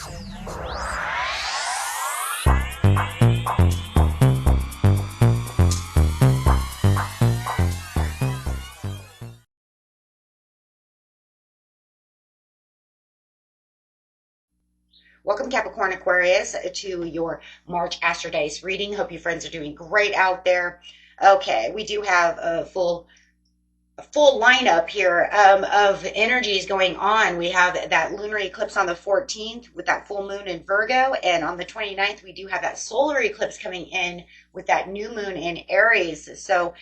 Welcome, Capricorn Aquarius, to your March Astro Dice reading. Hope you friends are doing great out there. Okay, we do have a full lineup here of energies going on. We have that lunar eclipse on the 14th with that full moon in Virgo, and on the 29th we do have that solar eclipse coming in with that new moon in Aries. So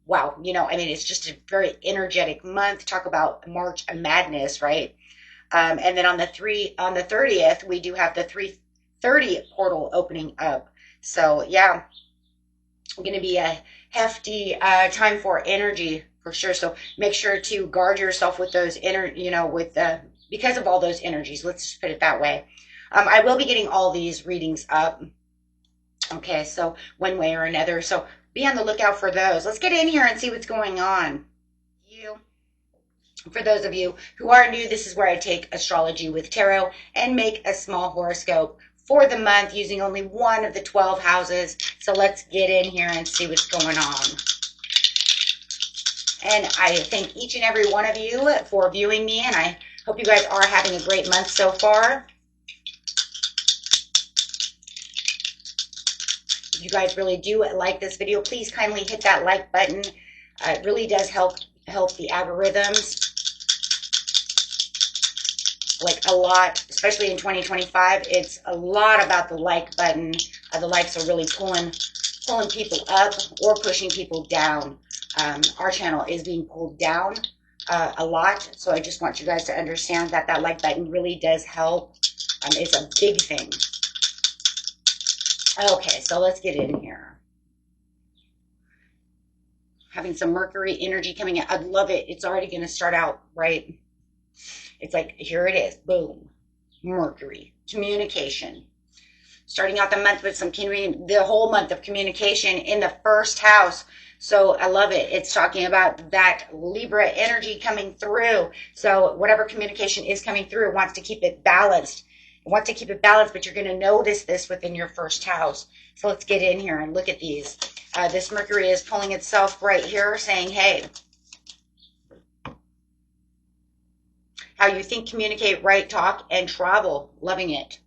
wow, I mean, it's just a very energetic month. Talk about March madness, right? And then on the 30th, we do have the 3:30 portal opening up. So yeah, going to be a hefty time for energy for sure. So make sure to guard yourself with those because of all those energies. Let's just put it that way. I will be getting all these readings up. Okay, so one way or another. So be on the lookout for those. Let's get in here and see what's going on. For those of you who are new, this is where I take astrology with tarot and make a small horoscope for the month using only one of the 12 houses. So let's get in here and see what's going on. And I thank each and every one of you for viewing me, and I hope you guys are having a great month so far. If you guys really do like this video, please kindly hit that like button. It really does help the algorithms. Like a lot, especially in 2025, it's a lot about the like button. The likes are really pulling people up or pushing people down. Our channel is being pulled down a lot, so I just want you guys to understand that that like button really does help. It's a big thing. Okay, so let's get in here. Having some Mercury energy coming in. I love it. It's already going to start out right. It's like, here it is, boom, Mercury, communication. Starting out the month with the whole month of communication in the first house. So I love it. It's talking about that Libra energy coming through. So whatever communication is coming through, it wants to keep it balanced. It wants to keep it balanced, but you're going to notice this within your first house. So let's get in here and look at these. This Mercury is pulling itself right here, saying, hey, how you think, communicate, write, talk, and travel. Loving it.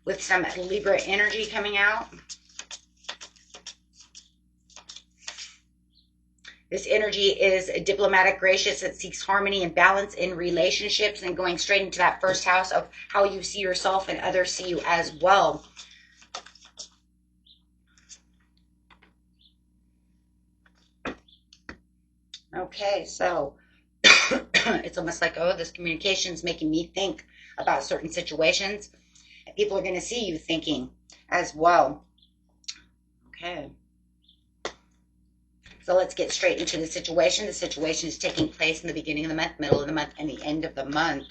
With some Libra energy coming out. This energy is diplomatic, gracious. It seeks harmony and balance in relationships, and going straight into that first house of how you see yourself and others see you as well. Okay, so it's almost like, oh, this communication is making me think about certain situations. And people are going to see you thinking as well. Okay. So let's get straight into the situation. The situation is taking place in the beginning of the month, middle of the month, and the end of the month.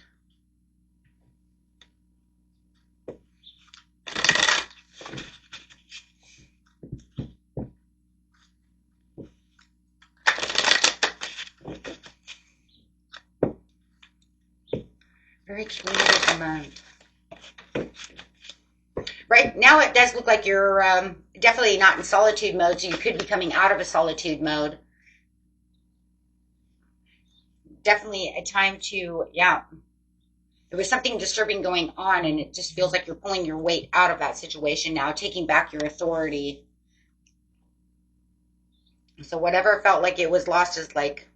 Very communicative month. Right now it does look like you're definitely not in solitude mode, so you could be coming out of a solitude mode. Definitely a time to, yeah. There was something disturbing going on, and it just feels like you're pulling your weight out of that situation now, taking back your authority. So whatever felt like it was lost is like,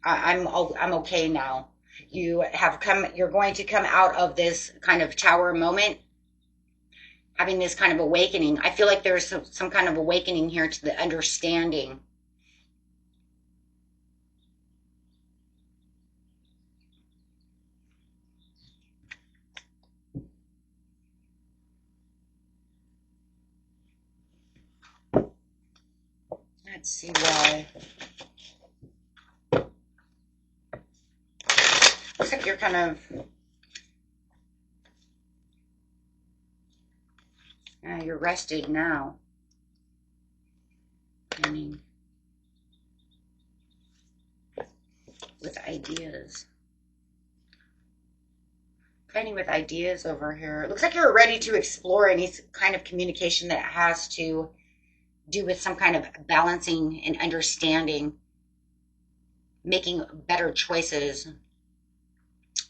I'm okay now. You're going to come out of this kind of tower moment, having this kind of awakening. I feel like there's some kind of awakening here to the understanding. Let's see why. Looks like you're kind of, you're rested now. I mean, with ideas. Fighting with ideas over here. It looks like you're ready to explore any kind of communication that has to do with some kind of balancing and understanding, making better choices,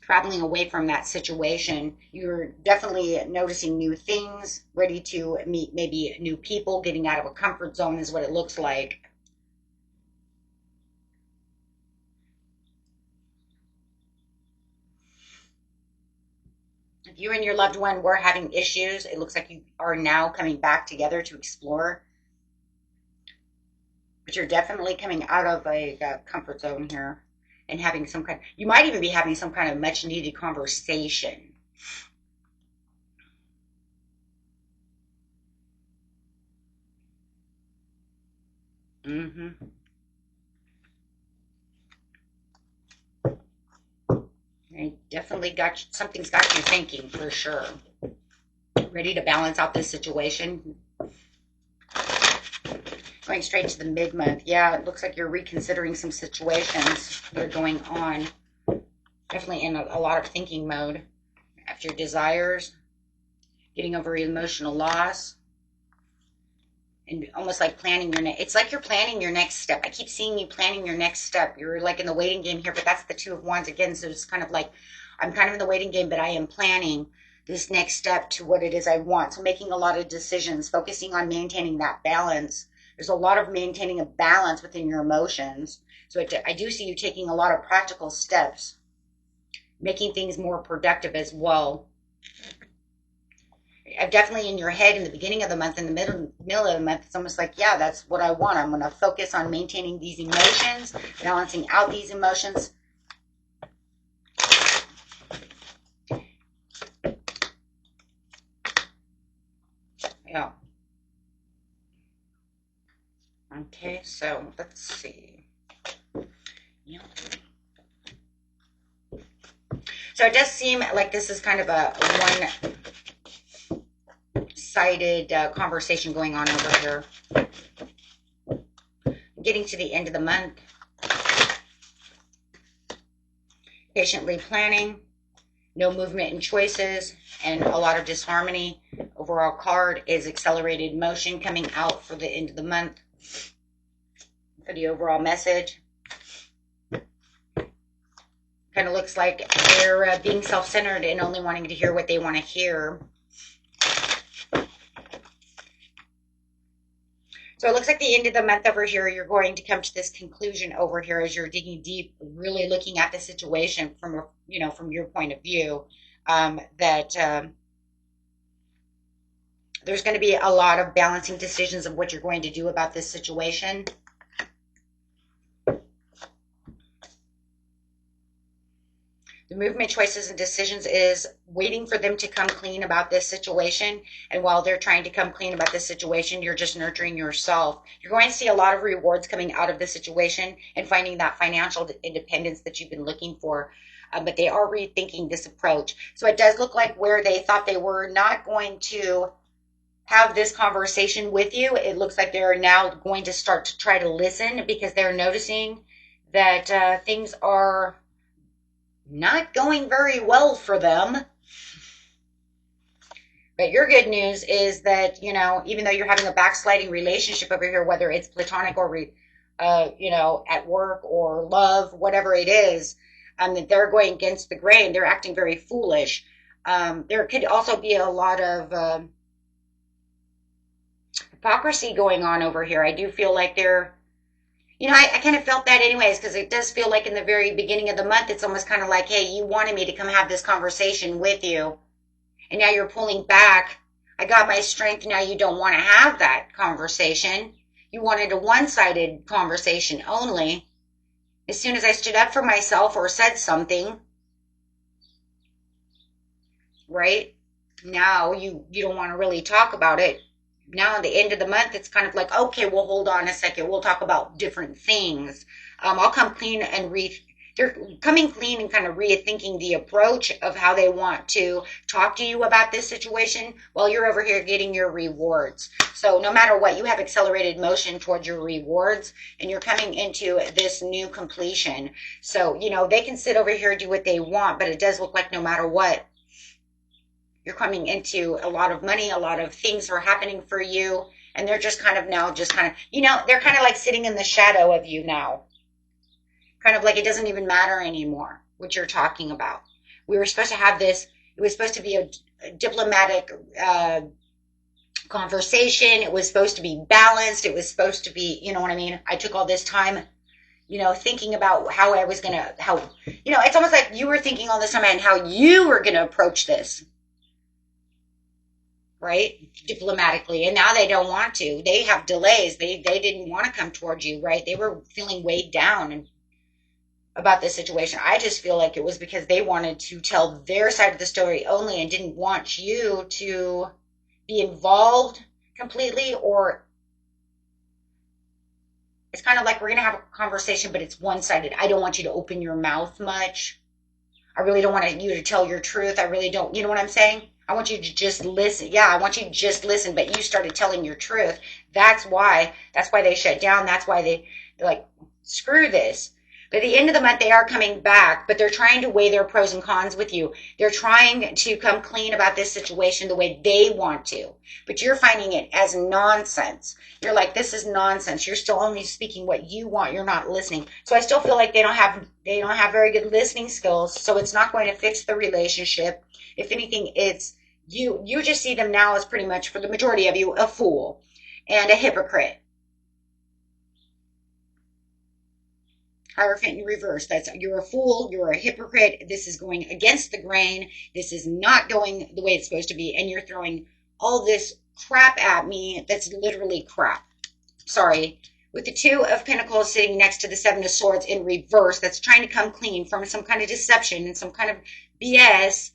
traveling away from that situation. You're definitely noticing new things, ready to meet maybe new people, getting out of a comfort zone is what it looks like. If you and your loved one were having issues, it looks like you are now coming back together to explore. But you're definitely coming out of a comfort zone here and having some kind, you might even be having some kind of much needed conversation. I definitely got you, something's got you thinking for sure. Ready to balance out this situation. Going straight to the mid-month. Yeah, it looks like you're reconsidering some situations that are going on. Definitely in a lot of thinking mode. After your desires, getting over emotional loss, and almost like planning your next. It's like you're planning your next step. I keep seeing you planning your next step. You're like in the waiting game here, but that's the Two of Wands again. So it's kind of like I'm kind of in the waiting game, but I am planning this next step to what it is I want. So making a lot of decisions, focusing on maintaining that balance. There's a lot of maintaining a balance within your emotions. So I do see you taking a lot of practical steps, making things more productive as well. Definitely in your head in the beginning of the month, in the middle of the month, it's almost like, yeah, that's what I want. I'm going to focus on maintaining these emotions, balancing out these emotions. Yeah. Okay, so let's see. Yeah. So it does seem like this is kind of a one-sided conversation going on over here. Getting to the end of the month. Patiently planning. No movement in choices. And a lot of disharmony. Overall card is accelerated motion coming out for the end of the month. For the overall message. Kind of looks like they're being self-centered and only wanting to hear what they want to hear. So it looks like the end of the month over here, you're going to come to this conclusion over here as you're digging deep, really looking at the situation from, from your point of view, that there's going to be a lot of balancing decisions of what you're going to do about this situation. The movement, choices, and decisions is waiting for them to come clean about this situation. And while they're trying to come clean about this situation, you're just nurturing yourself. You're going to see a lot of rewards coming out of the situation and finding that financial independence that you've been looking for. But they are rethinking this approach. So it does look like where they thought they were not going to have this conversation with you, it looks like they're now going to start to try to listen because they're noticing that things are not going very well for them. But your good news is that, even though you're having a backsliding relationship over here, whether it's platonic or, at work or love, whatever it is, that they're going against the grain. They're acting very foolish. There could also be a lot of hypocrisy going on over here. I do feel like they're, I kind of felt that anyways, because it does feel like in the very beginning of the month, it's almost kind of like, hey, you wanted me to come have this conversation with you, and now you're pulling back. I got my strength, now you don't want to have that conversation. You wanted a one-sided conversation only. As soon as I stood up for myself or said something, right, now you don't want to really talk about it. Now at the end of the month, it's kind of like, okay, well, hold on a second. We'll talk about different things. I'll come clean and they're coming clean and kind of rethinking the approach of how they want to talk to you about this situation while you're over here getting your rewards. So no matter what, you have accelerated motion towards your rewards and you're coming into this new completion. So, they can sit over here and do what they want, but it does look like no matter what, You're coming into a lot of money, a lot of things are happening for you, and they're just kind of now, just kind of, they're kind of like sitting in the shadow of you now. Kind of like it doesn't even matter anymore what you're talking about. We were supposed to have this, it was supposed to be a diplomatic conversation. It was supposed to be balanced. It was supposed to be, you know what I mean? I took all this time, thinking about how I was going to, it's almost like you were thinking all this time and how you were going to approach this, right? Diplomatically. And now they don't want to. They have delays. They didn't want to come towards you, right? They were feeling weighed down and about this situation. I just feel like it was because they wanted to tell their side of the story only and didn't want you to be involved completely. Or it's kind of like we're going to have a conversation, but it's one-sided. I don't want you to open your mouth much. I really don't want you to tell your truth. I really don't. You know what I'm saying? I want you to just listen. Yeah, I want you to just listen, but you started telling your truth. That's why they shut down. That's why they're like, screw this. But at the end of the month, they are coming back, but they're trying to weigh their pros and cons with you. They're trying to come clean about this situation the way they want to, but you're finding it as nonsense. You're like, this is nonsense. You're still only speaking what you want. You're not listening. So I still feel like they don't have very good listening skills. So it's not going to fix the relationship. If anything, it's you just see them now as pretty much, for the majority of you, a fool and a hypocrite. Hierophant in reverse. You're a fool. You're a hypocrite. This is going against the grain. This is not going the way it's supposed to be. And you're throwing all this crap at me that's literally crap. Sorry. With the Two of Pentacles sitting next to the Seven of Swords in reverse, that's trying to come clean from some kind of deception and some kind of BS.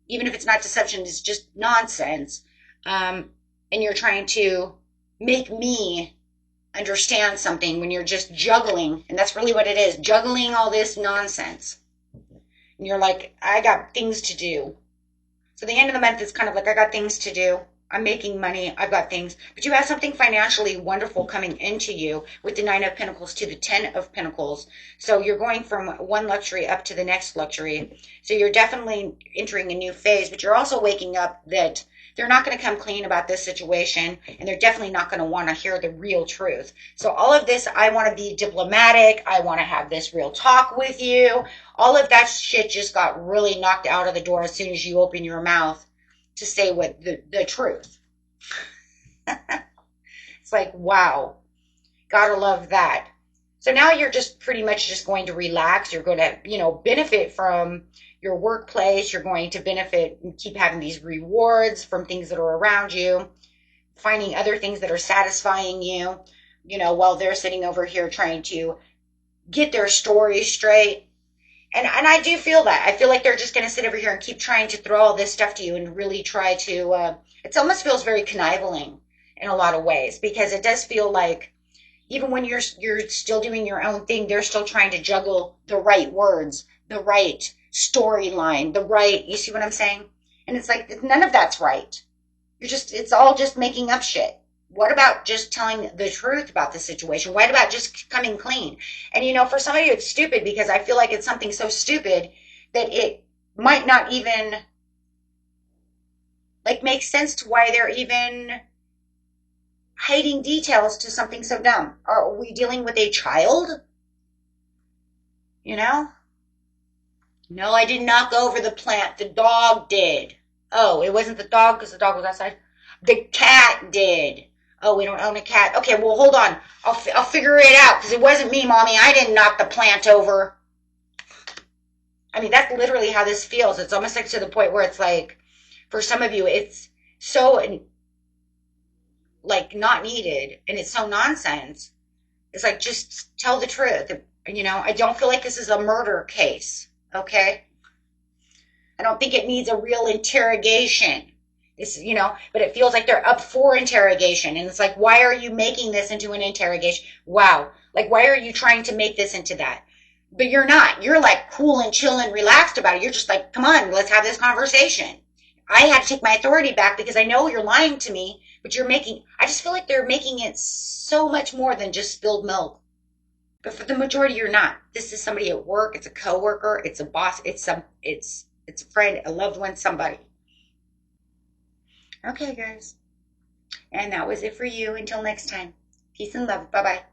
Even if it's not deception, it's just nonsense. And you're trying to make me understand something when you're just juggling, and that's really what it is, juggling all this nonsense. And you're like, I got things to do. So the end of the month is kind of like, I got things to do. I'm making money. I've got things. But you have something financially wonderful coming into you with the Nine of Pentacles to the Ten of Pentacles. So you're going from one luxury up to the next luxury. So you're definitely entering a new phase, but you're also waking up that they're not going to come clean about this situation, and they're definitely not going to want to hear the real truth. So all of this, I want to be diplomatic. I want to have this real talk with you. All of that shit just got really knocked out of the door as soon as you open your mouth to say what the truth. It's like, wow. Gotta love that. So now you're just pretty much just going to relax. You're going to, benefit from your workplace. You're going to benefit and keep having these rewards from things that are around you, finding other things that are satisfying you, while they're sitting over here trying to get their story straight. And I do feel that. I feel like they're just going to sit over here and keep trying to throw all this stuff to you and really try to, it almost feels very conniving in a lot of ways, because it does feel like even when you're still doing your own thing, they're still trying to juggle the right words, the right storyline, you see what I'm saying? And it's like, none of that's right. It's all just making up shit. What about just telling the truth about the situation? What about just coming clean? And for some of you, it's stupid, because I feel like it's something so stupid that it might not even make sense to why they're even hiding details to something so dumb. Are we dealing with a child? No, I did not go over the plant. The dog did. Oh, it wasn't the dog because the dog was outside. The cat did. Oh, we don't own a cat. Okay, well, hold on. I'll figure it out, because it wasn't me, Mommy. I didn't knock the plant over. I mean, that's literally how this feels. It's almost like to the point where it's like, for some of you, it's so not needed, and it's so nonsense. It's like, just tell the truth. I don't feel like this is a murder case, okay? I don't think it needs a real interrogation. But it feels like they're up for interrogation. And it's like, why are you making this into an interrogation? Wow. Why are you trying to make this into that? But you're not. You're cool and chill and relaxed about it. You're just like, come on, let's have this conversation. I had to take my authority back because I know you're lying to me, but I just feel like they're making it so much more than just spilled milk. But for the majority, you're not. This is somebody at work. It's a coworker. It's a boss. It's a friend, a loved one, somebody. Okay, guys. And that was it for you. Until next time. Peace and love. Bye-bye.